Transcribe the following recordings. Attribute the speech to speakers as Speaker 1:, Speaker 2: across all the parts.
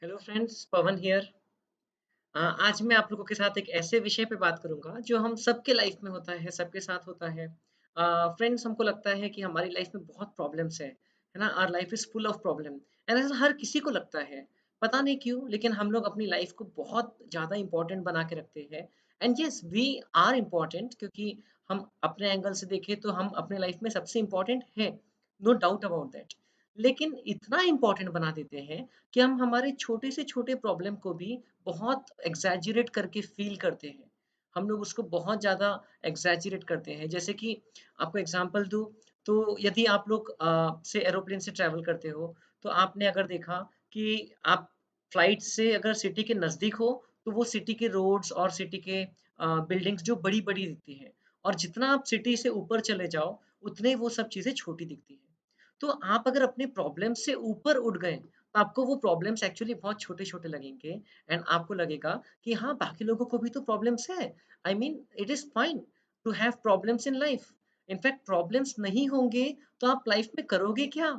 Speaker 1: Hello friends, Pawan here. आज मैं आप लोगों के साथ एक ऐसे विषय पे बात करूंगा जो हम सबके लाइफ में होता है, सबके साथ होता है। फ्रेंड्स, हमको लगता है कि हमारी लाइफ में बहुत प्रॉब्लम्स है ना? Our life is full of problem and ऐसा हर किसी को लगता है। पता नहीं क्यों, लेकिन हम लोग अपनी लाइफ को बहुत ज़्यादा इम्पोर्टेंट बना के रखते हैं। And yes, we are important क्योंकि हम अपने एंगल से देखें तो हम अपने लाइफ में सबसे इम्पोर्टेंट है, नो डाउट अबाउट दैट। लेकिन इतना इम्पोर्टेंट बना देते हैं कि हम हमारे छोटे से छोटे प्रॉब्लम को भी बहुत एग्ज़ैजरेट करके फ़ील करते हैं। हम लोग उसको बहुत ज़्यादा एग्ज़ैजरेट करते हैं। जैसे कि आपको एग्ज़ाम्पल दूँ, तो यदि आप लोग से एरोप्लेन से ट्रैवल करते हो, तो आपने अगर देखा कि आप फ्लाइट से अगर सिटी के नज़दीक हो, तो वो सिटी के रोड्स और सिटी के बिल्डिंग्स जो बड़ी-बड़ी दिखती हैं, और जितना आप सिटी से ऊपर चले जाओ, उतने वो सब चीज़ें छोटी दिखती हैं। तो आप अगर अपने प्रॉब्लम से ऊपर उठ गए, तो आपको वो प्रॉब्लम्स एक्चुअली बहुत छोटे-छोटे लगेंगे एंड आपको लगेगा कि हाँ, बाकी लोगों को भी तो प्रॉब्लम्स है। I mean it is fine to have problems in life. In fact problems नहीं होंगे तो आप लाइफ में करोगे क्या?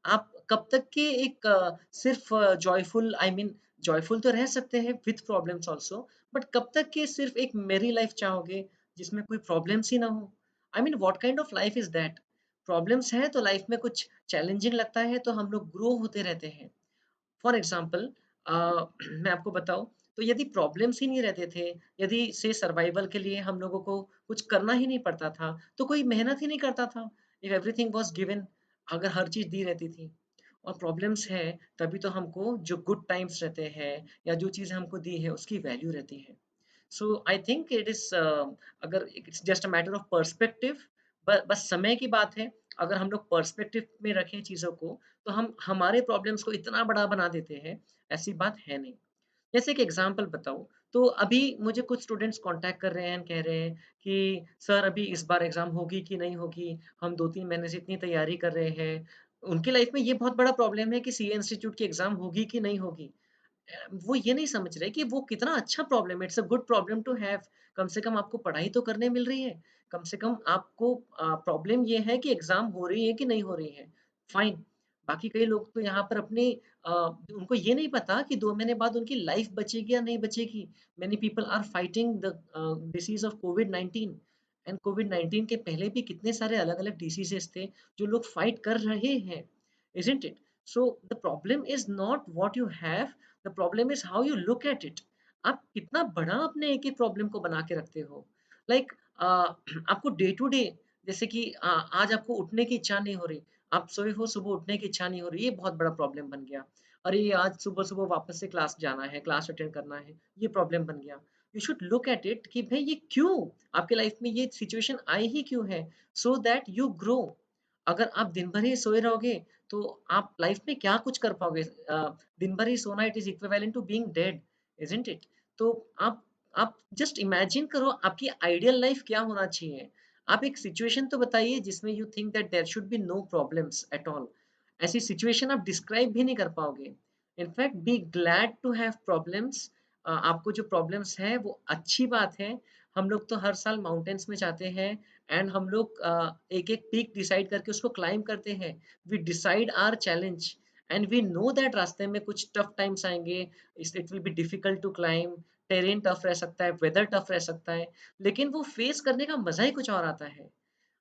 Speaker 1: आप कब तक के एक सिर्फ जॉयफुल, आई मीन जॉयफुल तो रह सकते हैं विथ प्रॉब्लम्स आल्सो, बट कब तक के सिर्फ एक मेरी लाइफ चाहोगे जिसमें कोई प्रॉब्लम्स ही ना हो? I mean what kind of life is that? Problems हैं तो लाइफ में कुछ चैलेंजिंग लगता है तो हम लोग ग्रो होते रहते हैं। फॉर एग्ज़ाम्पल, मैं आपको बताऊँ, तो यदि प्रॉब्लम्स ही नहीं रहते थे, यदि से सर्वाइवल के लिए हम लोगों को कुछ करना ही नहीं पड़ता था, तो कोई मेहनत ही नहीं करता था। इफ एवरीथिंग वाज़ गिवन, अगर हर चीज़ दी रहती थी। और प्रॉब्लम्स है तभी तो हमको जो गुड टाइम्स रहते हैं या जो चीज़ हमको दी है उसकी वैल्यू रहती है। सो आई थिंक इट इज़, अगर it's just a matter of perspective, ब बस समय की बात है। अगर हम लोग पर्सपेक्टिव में रखें चीज़ों को, तो हम हमारे प्रॉब्लम्स को इतना बड़ा बना देते हैं, ऐसी बात है नहीं। जैसे कि एग्ज़ाम्पल बताऊँ, तो अभी मुझे कुछ स्टूडेंट्स कॉन्टैक्ट कर रहे हैं, कह रहे हैं कि सर अभी इस बार एग्ज़ाम होगी कि नहीं होगी? हम 2-3 महीने से इतनी तैयारी कर रहे हैं। उनकी लाइफ़ में ये बहुत बड़ा प्रॉब्लम है कि सीए इंस्टीट्यूट की एग्ज़ाम होगी कि नहीं होगी? वो ये नहीं समझ रहे कि वो कितना अच्छा प्रॉब्लम है, it's a good problem to have. कम से कम आपको पढ़ाई तो करने मिल रही है। कम से कम आपको प्रॉब्लम ये है कि एग्ज़ाम हो रही है कि नहीं हो रही है, फाइन। बाकी कई लोग तो यहाँ पर अपनी उनको ये नहीं पता कि 2 महीने बाद उनकी लाइफ़ बचेगी या नहीं बचेगी। Many people are fighting the disease of covid, and कोविड-19 के पहले भी कितने सारे अलग-अलग डिसीज़ेज़ थे, जो लोग फाइट कर रहे हैं, isn't it? So the problem is not what you have, the problem is how you look at it. आप कितना बड़ा अपने एक-एक प्रॉब्लम को बना के रखते हो। लाइक आपको डे टू डे, जैसे कि आज आपको उठने की इच्छा नहीं हो रही, आप सोए हो, सुबह उठने की इच्छा नहीं हो रही, ये बहुत बड़ा प्रॉब्लम बन गया। अरे! आज सुबह-सुबह वापस से क्लास जाना है, क्लास अटेंड करना है, ये प्रॉब्लम बन गया। You should look at it कि भई ये क्यों? आपके लाइफ में ये सिचुएशन आई ही क्यों है? So that you grow. अगर आप दिन भर ही सोए रहोगे, तो आप लाइफ में क्या कुछ कर पाओगे? दिन भर ही सोना, it is equivalent to being dead, isn't it? तो आप जस्ट इमेजिन करो आपकी आइडियल लाइफ क्या होना चाहिए? आप एक सिचुएशन तो बताइए जिसमें you think that there should be no problems at all. ऐसी सिचुएशन आप डिस्क्राइब भी नहीं कर पाओगे। In fact be glad to have problems. आपको जो प्रॉब्लम्स हैं वो अच्छी बात है। हम लोग तो हर साल माउंटेन्स में जाते हैं एंड हम लोग एक-एक पीक डिसाइड करके उसको क्लाइंब करते हैं। We decide our challenge and we know that रास्ते में कुछ टफ टाइम्स आएँगे, it will be difficult to climb, terrain tough रह सकता है, वेदर टफ रह सकता है, लेकिन वो फेस करने का मज़ा ही कुछ और आता है।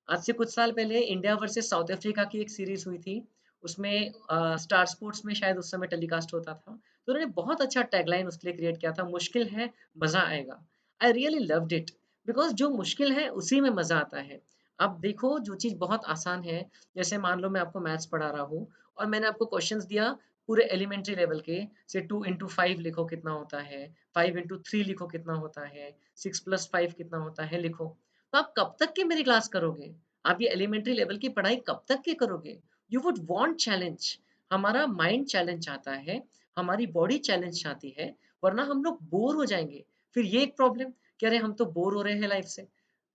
Speaker 1: आज से कुछ साल पहले इंडिया वर्सेस साउथ अफ्रीका की एक सीरीज़ हुई थी। उसमें स्टार स्पोर्ट्स में शायद उस समय टेलीकास्ट होता था। तो उन्होंने बहुत अच्छा टैगलाइन उसके लिए क्रिएट किया था, मुश्किल है, मज़ा आएगा। I really loved it, because जो मुश्किल है उसी में मज़ा आता है। अब देखो, जो चीज़ बहुत आसान है, जैसे मान लो मैं आपको मैथ्स पढ़ा रहा हूँ और मैंने आपको क्वेश्चन्स दिया पूरे एलिमेंट्री लेवल के, से 2 इंटू 5 लिखो कितना होता है, 5 इंटू 3 लिखो कितना होता है, 6 प्लस 5 कितना होता है, लिखो। तो आप कब तक की मेरी क्लास करोगे? आप ये एलिमेंट्री लेवल की पढ़ाई कब तक के करोगे? You would want challenge. हमारा माइंड चैलेंज चाहता है, हमारी बॉडी चैलेंज चाहती है, वरना हम लोग बोर हो जाएँगे। फिर ये एक प्रॉब्लम कि अरे हम तो बोर हो रहे हैं लाइफ से।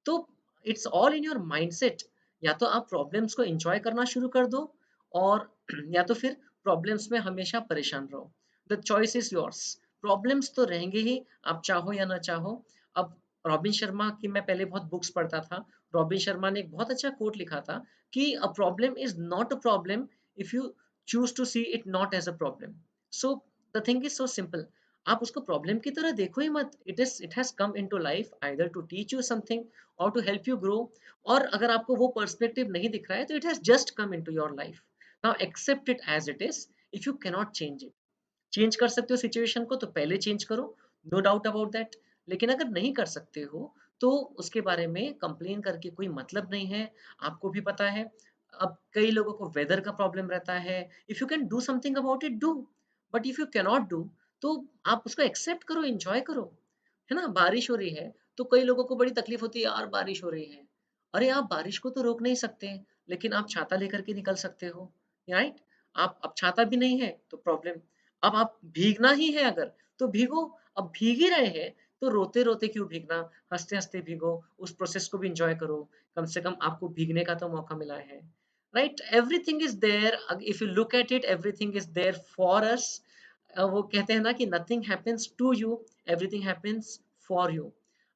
Speaker 1: तो it's all in your mindset. या तो आप प्रॉब्लम्स को एन्जॉय करना शुरू कर दो, और या तो फिर प्रॉब्लम्स में हमेशा परेशान रहो। The choice is yours. Problems तो रहेंगे ही, आप चाहो या ना चाहो। अब रॉबिन शर्मा की मैं पहले बहुत बुक्स पढ़ता था। रॉबिन शर्मा ने एक बहुत अच्छा कोट लिखा था कि a problem is not a problem if you choose to see it not as a problem. So the thing is so simple. आप उसको प्रॉब्लम की तरह देखो ही मत। It has come into life either to teach you something और to help you grow. और अगर आपको वो पर्सपेक्टिव नहीं दिख रहा है तो it has just come into your life. Now accept it as it is. If you can not change it, change कर सकते हो सिचुएशन को तो पहले चेंज करो, नो डाउट अबाउट दैट। लेकिन अगर नहीं कर सकते हो तो उसके बारे में कंप्लेन करके कोई मतलब नहीं है। आपको भी पता है, अब कई लोगों को वेदर का प्रॉब्लम रहता है। If you can do something about it, do. But if you can not do, तो आप उसको एक्सेप्ट करो, एंजॉय करो। है ना? बारिश हो रही है तो कई लोगों को बड़ी तकलीफ होती है, यार बारिश हो रही है। अरे आप बारिश को तो रोक नहीं सकते, लेकिन आप छाता लेकर के निकल सकते हो, राइट? आप अब छाता भी नहीं है तो प्रॉब्लम। अब आप भीगना ही है अगर, तो भीगो। अब भीग ही रहे हैं तो रोते-रोते क्यों भीगना? हँसते-हँसते भीगो, उस प्रोसेस को भी एन्जॉय करो। कम से कम आपको भीगने का तो मौका मिला है, right? Everything is there. If you look at it, everything is there for us. वो कहते हैं ना कि nothing happens to you, everything happens for you.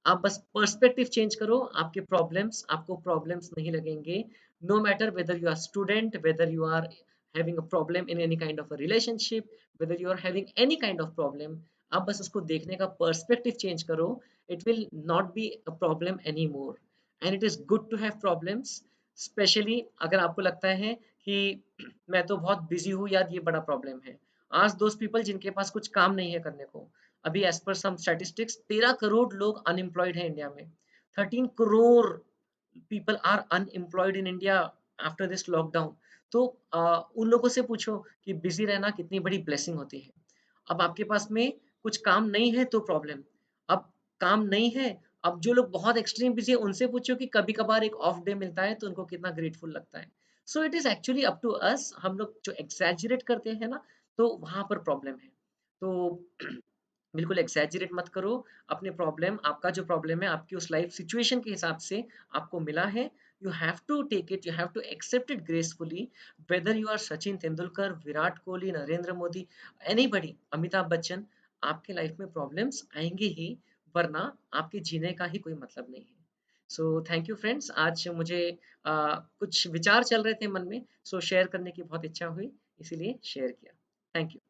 Speaker 1: आप बस पर्सपेक्टिव चेंज करो, आपको प्रॉब्लम्स नहीं लगेंगे। No matter whether you are student, whether you are having a problem in any kind of a relationship, whether you are having any kind of problem, आप बस उसको देखने का पर्सपेक्टिव चेंज करो। It will not be a problem any more. And it is good to have problems, specially अगर आपको लगता है कि मैं तो बहुत बिजी हूँ यार, ये बड़ा प्रॉब्लम है। आज दोस्त पीपल जिनके पास कुछ काम नहीं है करने को, अभी एज पर सम स्टैटिस्टिक्स 13 करोड़ लोग अनएम्प्लॉयड है इंडिया में। 13 crore people are unemployed in India after this lockdown। तो उन लोगों से पूछो कि बिजी रहना कितनी बड़ी ब्लेसिंग होती है। अब आपके पास में कुछ काम नहीं है तो प्रॉब्लम। अब काम नहीं है, अब जो लोग बहुत एक्सट्रीम बिजी है उनसे पूछो कि कभी कभार एक ऑफ डे मिलता है तो उनको कितना ग्रेटफुल लगता है। So it is actually up to us. हम लोग जो एग्जैजरेट करते हैं ना, तो वहां पर प्रॉब्लम है। तो बिल्कुल एग्जैजरेट मत करो अपने प्रॉब्लम। आपका जो प्रॉब्लम है आपकी उस लाइफ सिचुएशन के हिसाब से आपको मिला है। You have to take it, you have to accept it gracefully. Whether you are Sachin Tendulkar, Virat Kohli, Narendra Modi, anybody, Amitabh Bachchan, आपके लाइफ में प्रॉब्लम्स आएंगे ही, वरना आपके जीने का ही कोई मतलब नहीं है। So thank you friends. आज मुझे कुछ विचार चल रहे थे मन में, सो शेयर करने की बहुत इच्छा हुई, इसीलिए शेयर किया। Thank you.